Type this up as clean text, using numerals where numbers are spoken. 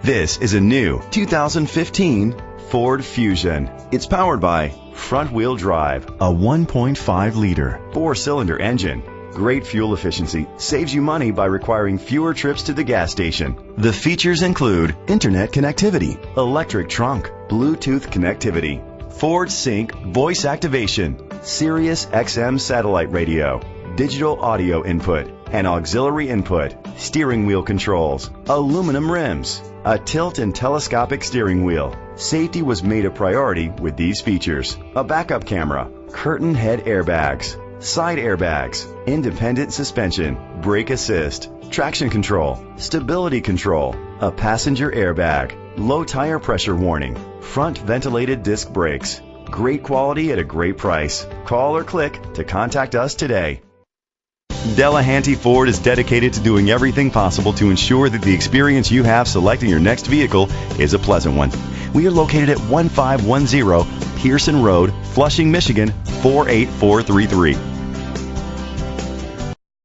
This is a new 2015 Ford Fusion. It's powered by front-wheel drive, a 1.5-liter, 4-cylinder engine. Great fuel efficiency saves you money by requiring fewer trips to the gas station. The features include internet connectivity, electric trunk, Bluetooth connectivity, Ford Sync voice activation, Sirius XM satellite radio, digital audio input, and auxiliary input, steering wheel controls, aluminum rims, a tilt and telescopic steering wheel. Safety was made a priority with these features: a backup camera, curtain head airbags, side airbags, independent suspension, brake assist, traction control, stability control, a passenger airbag, low tire pressure warning, front ventilated disc brakes. Great quality at a great price. Call or click to contact us today. Delahanty Ford is dedicated to doing everything possible to ensure that the experience you have selecting your next vehicle is a pleasant one. We are located at 1510 Pearson Road, Flushing, Michigan 48433.